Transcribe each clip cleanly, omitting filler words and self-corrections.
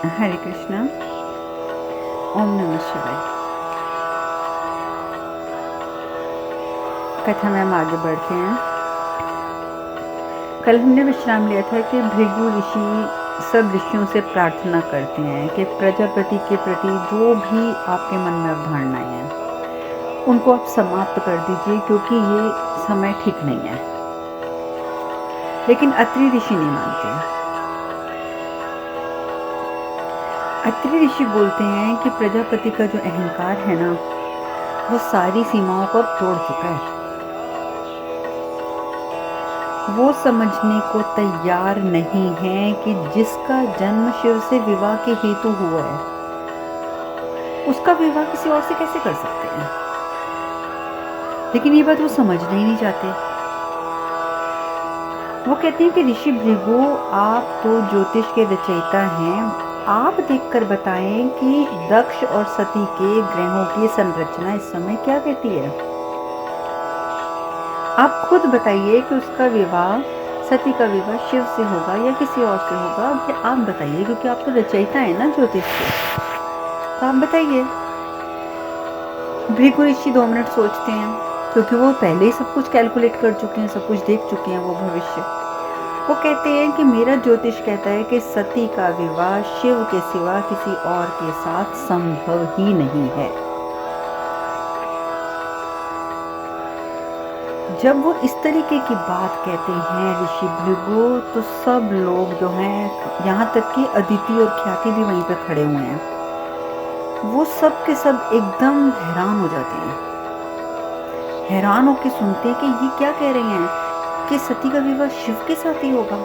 हरे कृष्णा। ओम नमः शिवाय। कथा में हम आगे बढ़ते हैं। कल हमने विश्राम लिया था कि भृगु ऋषि सब ऋषियों से प्रार्थना करते हैं कि प्रजापति के प्रति जो भी आपके मन में अवधारणाएं हैं उनको आप समाप्त कर दीजिए, क्योंकि ये समय ठीक नहीं है। लेकिन अत्रि ऋषि नहीं मानते। अत्रि ऋषि बोलते हैं कि प्रजापति का जो अहंकार है ना, वो सारी सीमाओं को अब तोड़ चुका है। वो समझने को तैयार नहीं है कि जिसका जन्म शिव से विवाह के हेतु हुआ है, उसका विवाह किसी और से कैसे कर सकते हैं। लेकिन ये बात वो समझना ही नहीं चाहते। वो कहते हैं कि ऋषि भृगु, आप तो ज्योतिष के रचयिता हैं, आप देखकर बताएं कि दक्ष और सती के ग्रहों की संरचना इस समय क्या कहती है। आप खुद बताइए कि उसका विवाह, सती का विवाह शिव से होगा या किसी और से होगा। आप बताइए, क्योंकि आप तो रचयिता है ना ज्योतिष के, तो आप बताइए। भृगु ऋषि 2 मिनट सोचते हैं, क्योंकि वो पहले ही सब कुछ कैलकुलेट कर चुके हैं, सब कुछ देख चुके हैं वो भविष्य। वो कहते हैं कि मेरा ज्योतिष कहता है कि सती का विवाह शिव के सिवा किसी और के साथ संभव ही नहीं है। जब वो इस तरीके की बात कहते हैं ऋषि भृगु, तो सब लोग जो हैं, यहाँ तक कि अदिति और ख्याति भी वहीं पे खड़े हुए हैं, वो सब के सब एकदम हैरान हो जाते हैं। हैरान होकर सुनते हैं कि ये क्या कह रहे हैं कि सती का विवाह शिव के साथ ही होगा।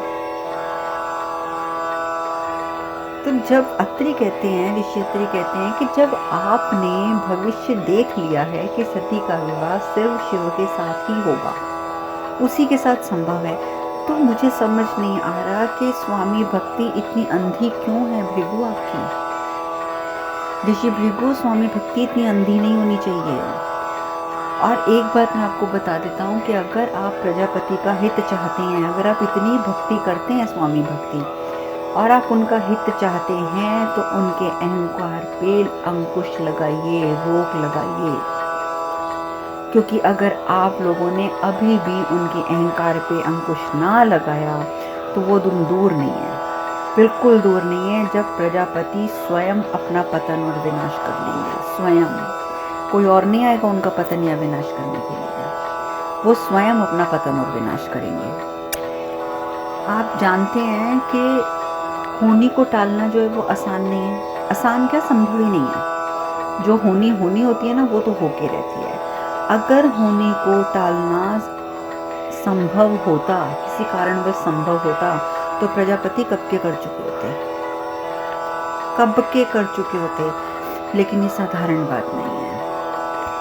तो जब अत्रि कहते हैं, ऋषि अत्रि कहते हैं कि जब आपने भविष्य देख लिया है कि सती का विवाह सिर्फ शिव के साथ ही होगा, उसी के साथ संभव है, तो मुझे समझ नहीं आ रहा कि स्वामी भक्ति इतनी अंधी क्यों है भृगु आपकी। ऋषि भृगु, स्वामी भक्ति इतनी अंधी नहीं होनी चाहिए। और एक बात मैं आपको बता देता हूँ कि अगर आप प्रजापति का हित चाहते हैं, अगर आप इतनी भक्ति करते हैं स्वामी भक्ति, और आप उनका हित चाहते हैं, तो उनके अहंकार पे अंकुश लगाइए, रोक लगाइए। क्योंकि अगर आप लोगों ने अभी भी उनके अहंकार पे अंकुश ना लगाया, तो वो दिन दूर नहीं है, बिल्कुल दूर नहीं है, जब प्रजापति स्वयं अपना पतन और विनाश कर लेंगे। स्वयं, कोई और नहीं आएगा उनका पतन या विनाश करने के लिए, वो स्वयं अपना पतन और विनाश करेंगे। आप जानते हैं कि होनी को टालना जो है वो आसान नहीं है। आसान क्या, संभव ही नहीं है। जो होनी होती है ना, वो तो होके रहती है। अगर होनी को टालना संभव होता, किसी कारणवश संभव होता, तो प्रजापति कब के कर चुके होते, कब के कर चुके होते। लेकिन ये साधारण बात नहीं है।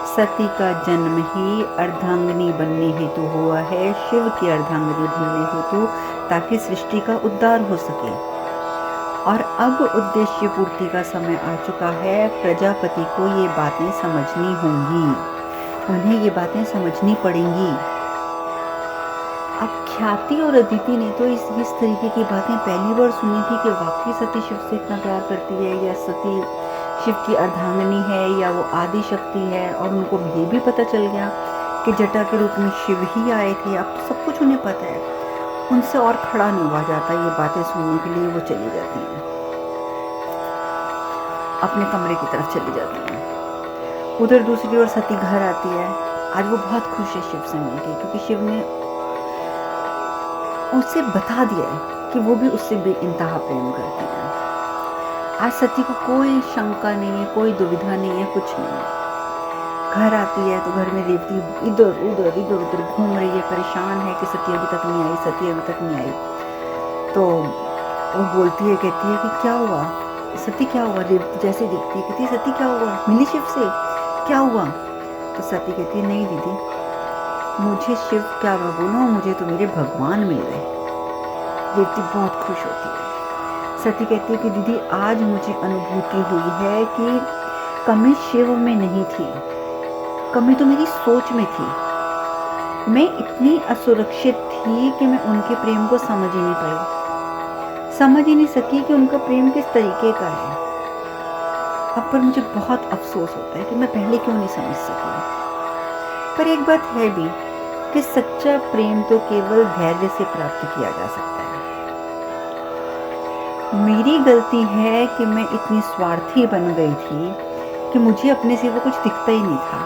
सती का जन्म ही अर्धांगिनी बनने हेतु हुआ है, शिव की अर्धांगिनी बनने हेतु, ताकि सृष्टि का उद्धार हो सके। और अब उद्देश्य पूर्ति का समय आ चुका है। प्रजापति को ये बातें समझनी होंगी, उन्हें ये बातें समझनी पड़ेंगी। अब ख्याति और अदिति ने तो इस तरीके की बातें पहली बार सुनी थी कि वाकई सती शिव से इतना प्यार करती है, या सती शिव की अर्धांगिनी है, या वो आदि शक्ति है। और उनको ये भी पता चल गया कि जटा के रूप में शिव ही आए थे। अब तो सब कुछ उन्हें पता है, उनसे और खड़ा नहीं हुआ जाता। ये बातें सुनने के लिए वो चली जाती हैं, अपने कमरे की तरफ चली जाती हैं। उधर दूसरी ओर सती घर आती है। आज वो बहुत खुश है शिव से मिलके, क्योंकि शिव ने उसे बता दिया है कि वो भी उससे बेइंतहा प्रेम करती है। आज सती को कोई शंका नहीं है, कोई दुविधा नहीं है, कुछ नहीं है। घर आती है तो घर में रेवती इधर उधर घूम रही है, परेशान है कि सती अभी तक नहीं आई, सती अभी तक नहीं आई। तो वो बोलती है, कहती है कि क्या हुआ सती, क्या हुआ। रेवती जैसे देखती है, कहती है सती क्या हुआ, मिली शिव से, क्या हुआ। तो सती कहती है, नहीं दीदी, मुझे शिव क्या मैं बोलूँ, मुझे तो मेरे भगवान मिल गए। रेवती बहुत खुश होती है। सती कहती है कि दीदी, आज मुझे अनुभूति हुई है कि कमी शिव में नहीं थी, कमी तो मेरी सोच में थी। मैं इतनी असुरक्षित थी कि मैं उनके प्रेम को समझ ही नहीं पाई। समझ ही नहीं सकी कि उनका प्रेम किस तरीके का है। अब पर मुझे बहुत अफसोस होता है कि मैं पहले क्यों नहीं समझ सकी। पर एक बात है भी कि सच्चा प्रेम तो केवल धैर्य से प्राप्त किया जा सकता है। मेरी गलती है कि मैं इतनी स्वार्थी बन गई थी कि मुझे अपने सिवा कुछ दिखता ही नहीं था।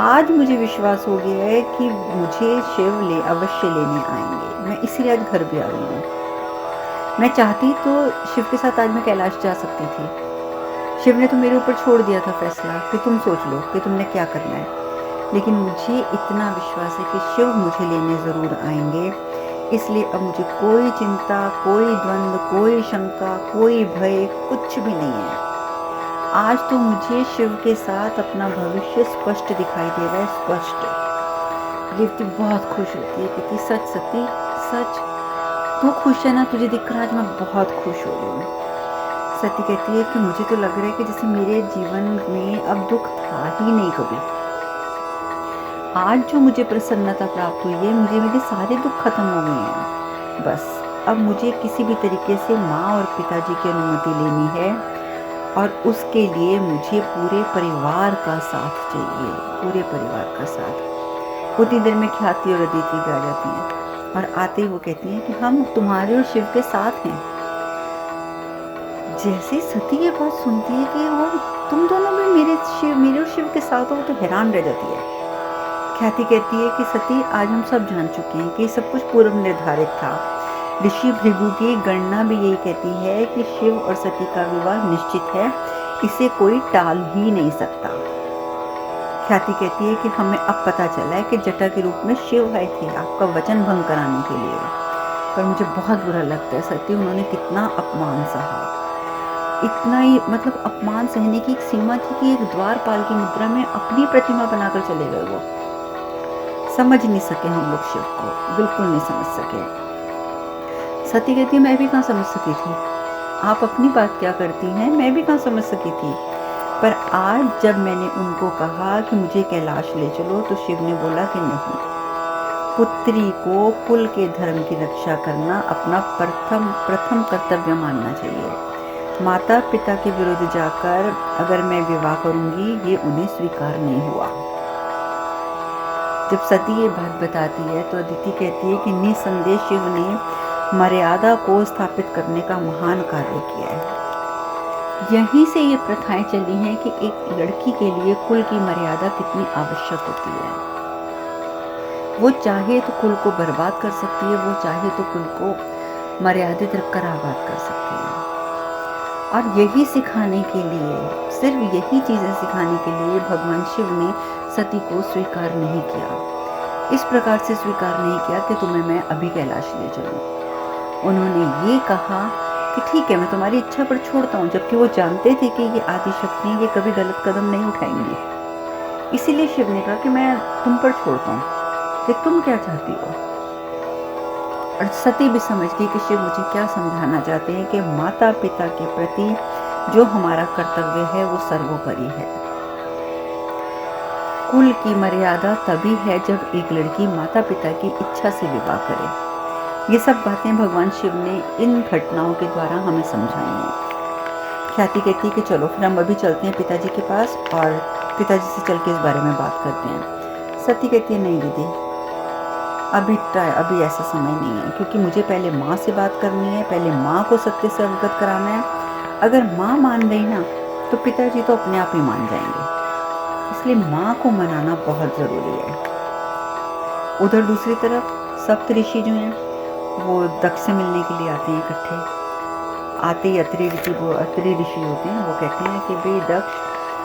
आज मुझे विश्वास हो गया है कि मुझे शिव अवश्य लेने आएंगे। मैं इसीलिए आज घर भी आ रही हूँ। मैं चाहती तो शिव के साथ आज मैं कैलाश जा सकती थी। शिव ने तो मेरे ऊपर छोड़ दिया था फैसला कि तुम सोच लो कि तुमने क्या करना है। लेकिन मुझे इतना विश्वास है कि शिव मुझे लेने ज़रूर आएंगे। इसलिए अब मुझे कोई चिंता, कोई द्वंद्व, कोई शंका, कोई भय कुछ भी नहीं है। आज तो मुझे शिव के साथ अपना भविष्य स्पष्ट दिखाई दे रहा है, स्पष्ट। रेवती बहुत खुश होती है, कहती सच सती सच, तू खुश है ना, तुझे दिख रहा है आज मैं बहुत खुश हो रही हूँ। सती कहती है कि मुझे तो लग रहा है कि जैसे मेरे जीवन में अब दुख था ही नहीं कभी। आज जो मुझे प्रसन्नता प्राप्त हुई है, मुझे मेरे सारे दुख खत्म हो गए हैं। बस अब मुझे किसी भी तरीके से माँ और पिताजी की अनुमति लेनी है और उसके लिए मुझे पूरे परिवार का साथ चाहिए, पूरे परिवार का साथ। उतनी देर में ख्याति और अदिति भी आ जाती हैं और आते ही वो कहती हैं कि हम तुम्हारे और शिव के साथ हैं। जैसे सती ये बात सुनती है कि वो तुम दोनों भी मेरे और शिव के साथ हो, तो हैरान रह जाती है। ख्याति कहती है कि सती आज हम सब जान चुके हैं कि सब कुछ पूर्व निर्धारित था। ऋषि भृगु की गणना भी यही कहती है कि शिव और सती का विवाह निश्चित है, इसे कोई टाल ही नहीं सकता। ख्याति कहती है कि हमें अब पता चला है कि जटा के रूप में शिव आए थे आपका वचन भंग कराने के लिए। पर मुझे बहुत बुरा लगता है सती, उन्होंने कितना अपमान सहा। इतना ही मतलब अपमान सहने की एक सीमा थी कि एक द्वारपाल की मुद्रा में अपनी प्रतिमा बनाकर चले गए। वो समझ नहीं सके हम लोग शिव को, बिल्कुल नहीं समझ सके। सती कहती मैं भी कहाँ समझ सकी थी, आप अपनी बात क्या करती हैं, मैं भी कहाँ समझ सकी थी। पर आज जब मैंने उनको कहा कि मुझे कैलाश ले चलो, तो शिव ने बोला कि नहीं, पुत्री को कुल के धर्म की रक्षा करना अपना प्रथम कर्तव्य मानना चाहिए। माता पिता के विरुद्ध जाकर अगर मैं विवाह करूंगी, ये उन्हें स्वीकार नहीं हुआ। जब सती ये बात बताती है तो अदिति कहती है कि निसंदेह शिव ने मर्यादा को स्थापित करने का महान कार्य किया है। यहीं से ये प्रथाएं चली हैं कि एक लड़की के लिए कुल की मर्यादा कितनी आवश्यक होती है। वो चाहे तो कुल को बर्बाद कर सकती है, वो चाहे तो कुल को मर्यादित रखकर आबाद कर सकती है। और यही सिखाने के लिए, सिर्फ यही चीज़ें सिखाने के लिए भगवान शिव ने सती को स्वीकार नहीं किया। इस प्रकार से स्वीकार नहीं किया कि तुम्हें मैं अभी कैलाश ले चलूं। उन्होंने ये कहा कि ठीक है, मैं तुम्हारी इच्छा पर छोड़ता हूँ, जबकि वो जानते थे कि ये आदिशक्ति ये कभी गलत कदम नहीं उठाएंगी। इसीलिए शिव ने कहा कि मैं तुम पर छोड़ता हूँ कि तुम क्या चाहती हो। और सती भी समझ गई कि शिव मुझे क्या समझाना चाहते हैं कि माता पिता के प्रति जो हमारा कर्तव्य है वो सर्वोपरि है। कुल की मर्यादा तभी है जब एक लड़की माता पिता की इच्छा से विवाह करे। ये सब बातें भगवान शिव ने इन घटनाओं के द्वारा हमें समझाई हैं। ख्याति कहती है कि चलो फिर हम अभी चलते हैं पिताजी के पास और पिताजी से चल के इस बारे में बात करते हैं। सती कहती है नहीं दीदी, अभी ऐसा समय नहीं है, क्योंकि मुझे पहले माँ से बात करनी है, पहले माँ को सत्य से अवगत कराना है। अगर माँ मान गई ना तो पिताजी तो अपने आप ही मान जाएंगे, इसलिए माँ को मनाना बहुत ज़रूरी है। उधर दूसरी तरफ सप्त ऋषि जो हैं वो दक्ष से मिलने के लिए आते हैं इकट्ठे। आते ही अत्रि ऋषि होते हैं, वो कहते हैं कि भाई दक्ष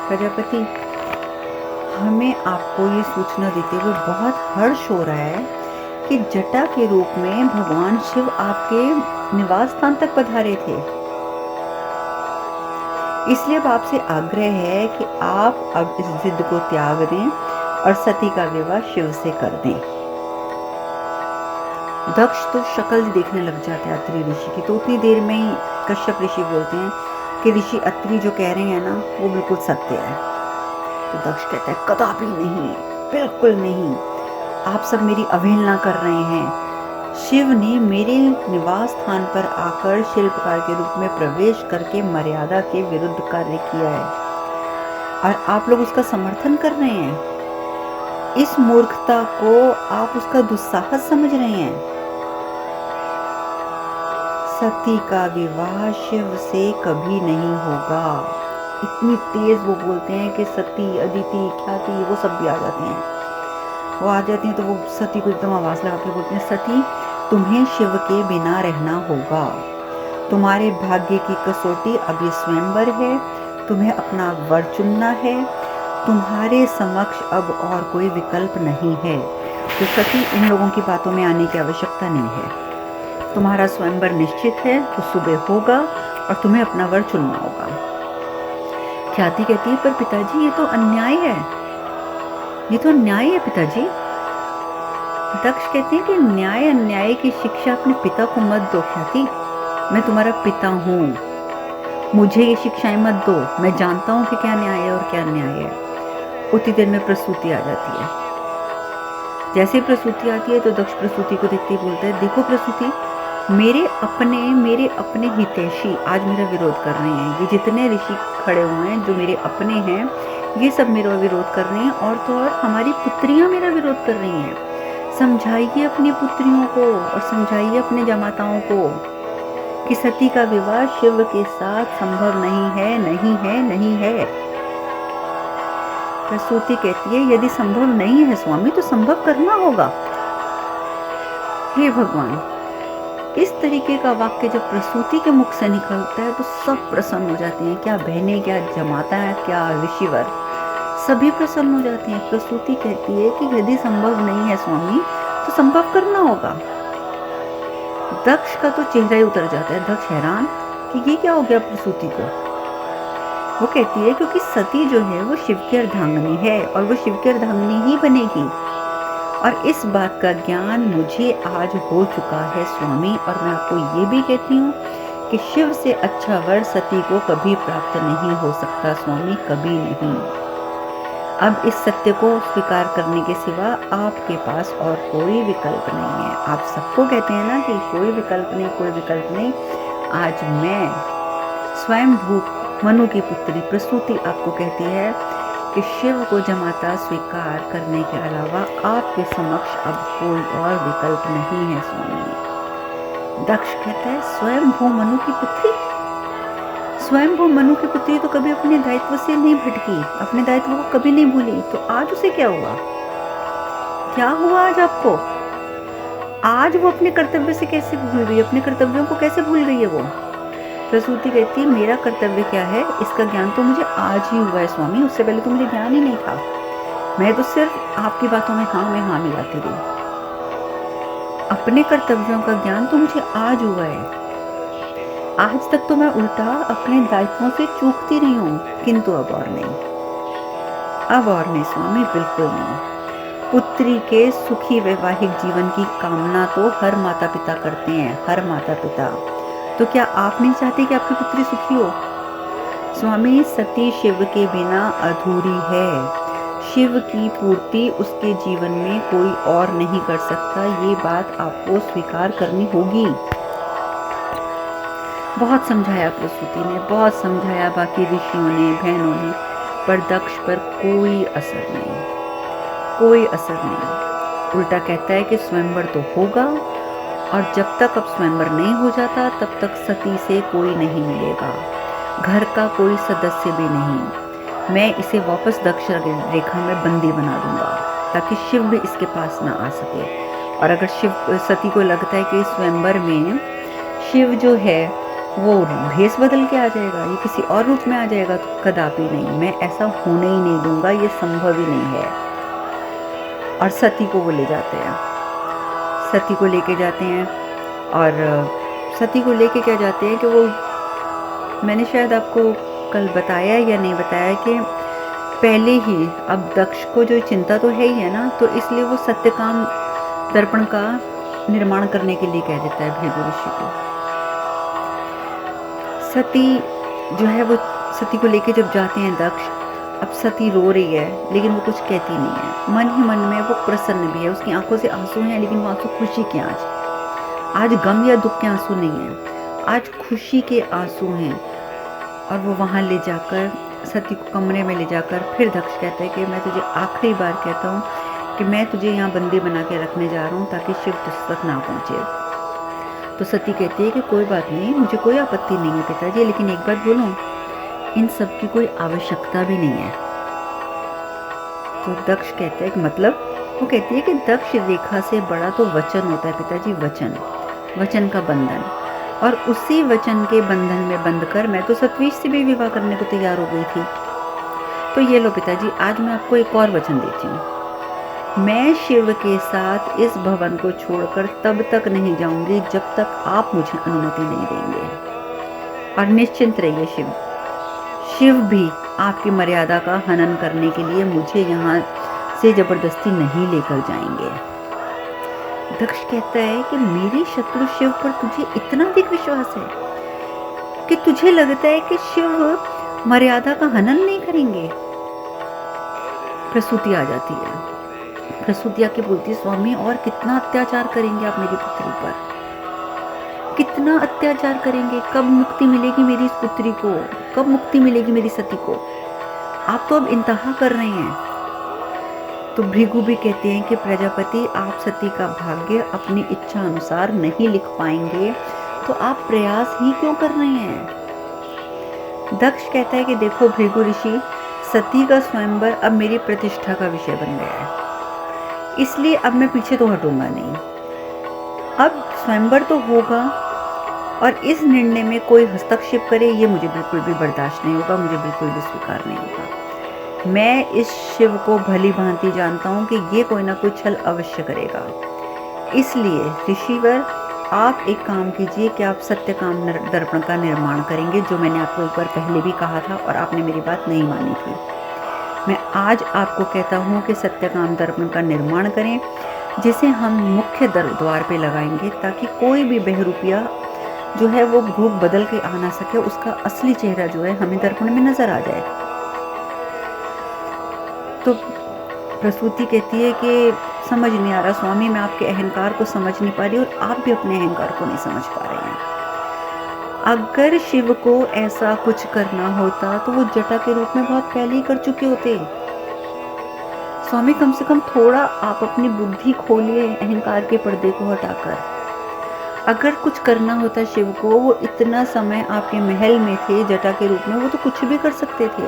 प्रजापति, हमें आपको ये सूचना देते हुए बहुत हर्ष हो रहा है कि जटा के रूप में भगवान शिव आपके निवास स्थान तक पधारे थे। इसलिए अब आपसे आग्रह है कि आप अब इस जिद को त्याग दें और सती का विवाह शिव से कर दें। दक्ष तो शक्ल देखने लग जाते हैं अत्रि ऋषि की। तो उतनी देर में ही कश्यप ऋषि बोलते हैं कि ऋषि अत्रि जो कह रहे हैं ना वो बिल्कुल सत्य है। तो दक्ष कहता है कदापि नहीं, बिल्कुल नहीं, आप सब मेरी अवहेलना कर रहे हैं। शिव ने मेरे निवास स्थान पर आकर शिल्पकार के रूप में प्रवेश करके मर्यादा के विरुद्ध कार्य किया है और आप लोग उसका समर्थन कर रहे हैं। इस मूर्खता को आप उसका दुस्साहस समझ रहे हैं। सती का विवाह शिव से कभी नहीं होगा। इतनी तेज वो बोलते हैं कि सती, अदिति, ख्याति वो सब भी आ जाते हैं। वो आ जाती हैं तो वो सती को एकदम आवाज़ लगा के बोलते हैं, सती तुम्हें शिव के बिना रहना होगा। तुम्हारे भाग्य की कसौटी अब ये स्वयंवर है। तुम्हें अपना वर चुनना है। तुम्हारे समक्ष अब और कोई विकल्प नहीं है। तो सती इन लोगों की बातों में आने की आवश्यकता नहीं है। तुम्हारा स्वयंवर निश्चित है, वो सुबह होगा और तुम्हें अपना वर चुनना होगा। ख्याति कहती है, पर पिताजी ये तो अन्याय है, ये तो अन्याय है पिताजी। दक्ष कहते हैं कि न्याय अन्याय की शिक्षा अपने पिता को मत दो ख्याति, मैं तुम्हारा पिता हूँ, मुझे ये शिक्षाएं मत दो। मैं जानता हूँ कि क्या न्याय है और क्या अन्याय है। उतनी देर में प्रसूति आ जाती है। जैसे ही प्रसूति आती है तो दक्ष प्रसूति को देखते ही बोलता है, देखो प्रसूति, मेरे अपने हितैषी आज मेरा विरोध कर रहे हैं। ये जितने ऋषि खड़े हुए हैं जो मेरे अपने हैं, ये सब मेरा विरोध कर रहे हैं और तो और हमारी पुत्रियां मेरा विरोध कर रही हैं। समझाइए अपनी पुत्रियों को और समझाइए अपने जमाताओं को कि सती का विवाह शिव के साथ संभव नहीं है, नहीं है, नहीं है। प्रसूति कहती है, यदि संभव नहीं है स्वामी तो संभव करना होगा। हे भगवान, इस तरीके का वाक्य जब प्रसूति के मुख से निकलता है तो सब प्रसन्न हो जाते हैं। क्या बहनें, क्या जमाता है, क्या ऋषिवर, सभी प्रसन्न हो जाते हैं। प्रसूति कहती है कि यदि संभव नहीं है स्वामी तो संभव करना होगा। दक्ष का तो चेहरा ही उतर जाता है। दक्ष हैरान कि ये क्या हो गया प्रसूति को। वो कहती है क्योंकि सती जो है वो शिव की अर्धांगिनी है और वो शिव की अर्धांगिनी ही बनेगी और इस बात का ज्ञान मुझे आज हो चुका है स्वामी। और मैं आपको ये भी कहती हूँ कि शिव से अच्छा वर सती को कभी प्राप्त नहीं हो सकता स्वामी, कभी नहीं। अब इस सत्य को स्वीकार करने के सिवा आपके पास और कोई विकल्प नहीं है। आप सबको कहते हैं ना कि कोई विकल्प नहीं, कोई विकल्प नहीं। आज मैं स्वयं मनु की पुत्री प्रसूति आपको कहती है कि शिव को जमाता स्वीकार करने के अलावा आपके समक्ष अब कोई और विकल्प नहीं है स्वामी। दक्ष कहता है, स्वयं मनु की पुत्री, स्वयं मनु की पुत्री तो कभी अपने दायित्व से नहीं भटकी, अपने दायित्व को कभी नहीं भूली। तो आज उसे क्या हुआ, क्या हुआ आज आपको? आज वो अपने कर्तव्य से कैसे भूल गई, अपने कर्तव्यों को कैसे भूल गई है वो? प्रसूति कहती है, मेरा कर्तव्य क्या है इसका ज्ञान तो मुझे आज ही हुआ है स्वामी, उससे पहले तो मुझे ज्ञान ही नहीं था। मैं तो सिर्फ आपकी बातों में हाँ मिलाती रही। अपने कर्तव्यों का ज्ञान तो मुझे आज हुआ है। आज तक तो मैं उल्टा अपने दायित्वों से चूकती रही हूँ, किंतु अब और नहीं, अब और नहीं स्वामी, बिल्कुल नहीं। पुत्री के सुखी वैवाहिक जीवन की कामना तो हर माता पिता करते हैं, हर माता पिता। तो क्या आप नहीं चाहते कि आपकी पुत्री सुखी हो? स्वामी, सती शिव के बिना अधूरी है। शिव की पूर्ति उसके जीवन में कोई और नहीं कर सकता, ये बात आपको स्वीकार करनी होगी। बहुत समझाया प्रसूति ने, बहुत समझाया बाकी ऋषियों ने, बहनों ने, पर दक्ष पर कोई असर नहीं, कोई असर नहीं। उल्टा कहता है कि स्वयंवर तो होगा और जब तक अब स्वयंवर नहीं हो जाता तब तक सती से कोई नहीं मिलेगा, घर का कोई सदस्य भी नहीं। मैं इसे वापस दक्ष रेखा में बंदी बना दूंगा ताकि शिव भी इसके पास ना आ सके। और अगर सती को लगता है कि स्वयंवर में शिव जो है वो भेष बदल के आ जाएगा, ये किसी और रूप में आ जाएगा, तो कदापि नहीं, मैं ऐसा होने ही नहीं दूंगा, ये संभव ही नहीं है। और सती को वो ले जाते हैं, सती को लेके जाते हैं और सती को लेके क्या जाते हैं कि वो, मैंने शायद आपको कल बताया या नहीं बताया कि पहले ही अब दक्ष को जो चिंता तो है ही है ना, तो इसलिए वो सत्यकाम दर्पण का निर्माण करने के लिए कह देता है भृगु ऋषि को। सती जो है वो सती को लेके जब जाते हैं दक्ष, अब सती रो रही है लेकिन वो कुछ कहती नहीं है। मन ही मन में वो प्रसन्न भी है, उसकी आंखों से आंसू हैं लेकिन वो आंसू खुशी के आज। आज गम या दुख के आंसू नहीं हैं, आज खुशी के आंसू हैं। और वो वहाँ ले जाकर सती को कमरे में ले जाकर फिर दक्ष कहता है कि मैं तुझे आखिरी बार कहता हूँ कि मैं तुझे यहाँ बंदी बना के रखने जा रहा हूँ ताकि शिव तुझ तक ना पहुँचे। तो सती कहती है कि कोई बात नहीं, मुझे कोई आपत्ति नहीं है पिताजी, लेकिन एक बात बोलूँ, इन सब की कोई आवश्यकता भी नहीं है। तो दक्ष कहता है कि मतलब? वो कहती है कि दक्ष रेखा से बड़ा तो वचन होता है पिताजी, वचन, वचन का बंधन। और उसी वचन के बंधन में बंधकर मैं तो सतवीश से भी विवाह करने को तैयार हो गई थी। तो ये लो पिताजी, आज मैं आपको एक और वचन देती हूँ, मैं शिव के साथ इस भवन को छोड़कर तब तक नहीं जाऊंगी जब तक आप मुझे अनुमति नहीं देंगे। और निश्चिंत रहिए शिव भी आपकी मर्यादा का हनन करने के लिए मुझे यहाँ से जबरदस्ती नहीं लेकर जाएंगे। दक्ष कहता है कि मेरी शत्रु शिव पर तुझे इतना अधिक विश्वास है कि तुझे लगता है कि शिव मर्यादा का हनन नहीं करेंगे। प्रसूति आ जाती है। प्रसूति आके बोलती, स्वामी और कितना अत्याचार करेंगे आप मेरी पुत्री पर, कितना अत्याचार करेंगे? कब मुक्ति मिलेगी मेरी इस पुत्री को, कब मुक्ति मिलेगी मेरी सती को? आप तो अब इंतहा कर रहे हैं। तो भृगु भी कहते हैं कि प्रजापति, आप सती का भाग्य अपनी इच्छा अनुसार नहीं लिख पाएंगे, तो आप प्रयास ही क्यों कर रहे हैं? दक्ष कहता है कि देखो भृगु ऋषि, सती का स्वयंवर अब मेरी प्रतिष्ठा का विषय बन गया है, इसलिए अब मैं पीछे तो हटूंगा नहीं। अब स्वयंवर तो होगा और इस निर्णय में कोई हस्तक्षेप करे ये मुझे बिल्कुल भी बर्दाश्त नहीं होगा, मुझे बिल्कुल भी स्वीकार नहीं होगा। मैं इस शिव को भली भांति जानता हूँ कि ये कोई ना कोई छल अवश्य करेगा। इसलिए ऋषिवर, आप एक काम कीजिए कि आप सत्यकाम दर्पण का निर्माण करेंगे, जो मैंने आपको एक बार पहले भी कहा था और आपने मेरी बात नहीं मानी थी। मैं आज आपको कहता हूँ कि सत्यकाम दर्पण का निर्माण करें, जिसे हम मुख्य द्वार पे लगाएंगे ताकि कोई भी बहरूपिया जो है वो रूप बदल के आ ना सके, उसका असली चेहरा जो है हमें दर्पण में नजर आ जाए। तो प्रसूति कहती है कि समझ नहीं आ रहा स्वामी, मैं आपके अहंकार को समझ नहीं पा रही और आप भी अपने अहंकार को नहीं समझ पा रहे हैं। अगर शिव को ऐसा कुछ करना होता तो वो जटा के रूप में बहुत पहले ही कर चुके होते। स्वामी, कम से कम थोड़ा आप अपनी बुद्धि खोलिए अहंकार के पर्दे को हटाकर। अगर कुछ करना होता शिव को, वो इतना समय आपके महल में थे जटा के रूप में, वो तो कुछ भी कर सकते थे,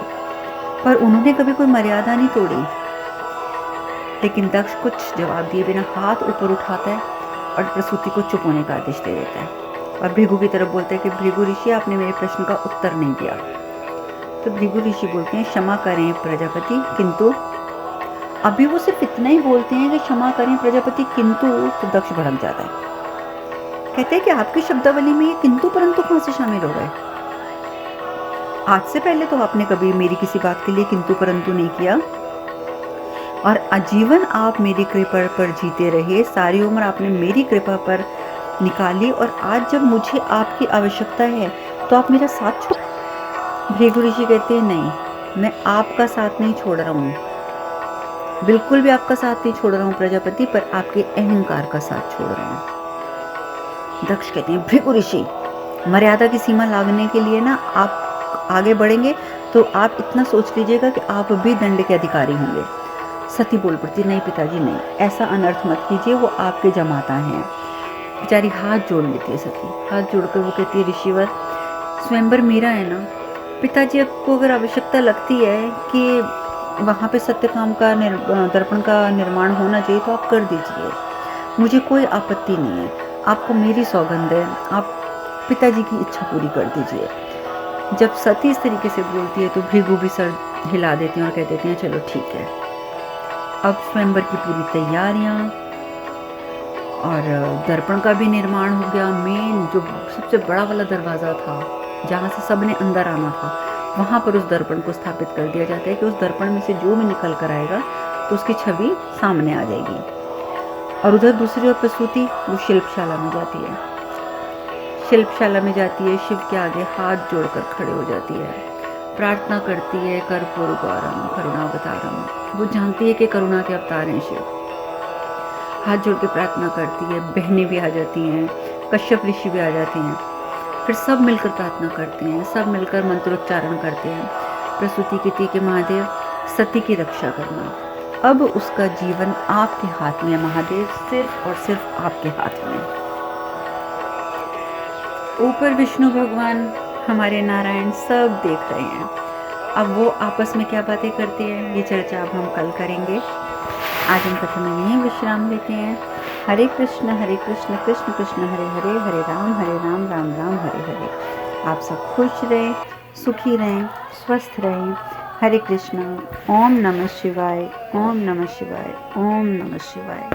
पर उन्होंने कभी कोई मर्यादा नहीं तोड़ी। लेकिन दक्ष कुछ जवाब दिए बिना हाथ ऊपर उठाता है और प्रसूति को चुप होने का आदेश दे देता है और भृगु की तरफ बोलता है कि भृगु ऋषि, आपने मेरे प्रश्न का उत्तर नहीं दिया। तो भृगु ऋषि बोलते हैं, क्षमा करें प्रजापति, किंतु। अभी वो सिर्फ इतना ही बोलते हैं कि क्षमा करें प्रजापति, किंतु। तो दक्ष भड़क जाता है, कहते हैं कि आपकी शब्दावली में ये किंतु परंतु कहाँ से शामिल हो गए? आज से पहले तो आपने कभी मेरी किसी बात के लिए किंतु परंतु नहीं किया और आजीवन आप मेरी कृपा पर जीते रहे, सारी उम्र आपने मेरी कृपा पर निकाली और आज जब मुझे आपकी आवश्यकता है तो आप मेरा साथ छोड़। भृगु ऋषि कहते हैं, नहीं, मैं आपका साथ नहीं छोड़ रहा हूँ, बिल्कुल भी आपका साथ नहीं छोड़ रहा हूँ प्रजापति, पर आपके अहंकार का साथ छोड़ रहा हूँ। दक्ष कहते हैं, भृगु ऋषि, मर्यादा की सीमा लागने के लिए ना आप आगे बढ़ेंगे तो आप इतना सोच लीजिएगा कि आप भी दंड के अधिकारी होंगे। सती बोल पड़ती, नहीं पिताजी नहीं, ऐसा अनर्थ मत कीजिए, वो आपके जमाता हैं। बेचारी हाथ जोड़ लेती है सती, हाथ जोड़कर वो कहती है, ऋषिवर, स्वयंवर मेरा है ना, पिताजी आपको अगर आवश्यकता लगती है कि वहाँ पे सत्यकाम का दर्पण का निर्माण होना चाहिए तो आप कर दीजिए, मुझे कोई आपत्ति नहीं है, आपको मेरी सौगंध है, आप पिताजी की इच्छा पूरी कर दीजिए। जब सती इस तरीके से बोलती है तो भृगु भी सर हिला देते हैं और कह देते हैं, चलो ठीक है। अब स्वयंवर की पूरी तैयारियां और दर्पण का भी निर्माण हो गया। मेन जो सबसे बड़ा वाला दरवाज़ा था जहाँ से सबने अंदर आना था, वहाँ पर उस दर्पण को स्थापित कर दिया जाता है कि उस दर्पण में से जो भी निकल कर आएगा तो उसकी छवि सामने आ जाएगी। और उधर दूसरी ओर प्रसूति वो शिल्पशाला में जाती है, शिल्पशाला में जाती है, शिव के आगे हाथ जोड़कर खड़े हो जाती है, प्रार्थना करती है, कर्पूरगौरम करुणावतारम। वो जानती है कि करुणा के अवतार हैं शिव। हाथ जोड़ के प्रार्थना करती है, बहनें भी आ जाती हैं, कश्यप ऋषि भी आ जाते हैं। फिर सब मिलकर प्रार्थना करते हैं, सब मिलकर मंत्रोच्चारण करते हैं। प्रसूति कहती कि महादेव सती की रक्षा करना, अब उसका जीवन आपके हाथ में है महादेव, सिर्फ और सिर्फ आपके हाथ में। ऊपर विष्णु भगवान, हमारे नारायण सब देख रहे हैं। अब वो आपस में क्या बातें करते हैं, ये चर्चा अब हम कल करेंगे। आज हम कथा में यहीं विश्राम लेते हैं। हरे कृष्ण कृष्ण कृष्ण हरे हरे, हरे राम राम राम हरे हरे। आप सब खुश रहें, सुखी रहें, स्वस्थ रहें। हरे कृष्णा। ओम नमः शिवाय, ओम नमः शिवाय, ओम नमः शिवाय।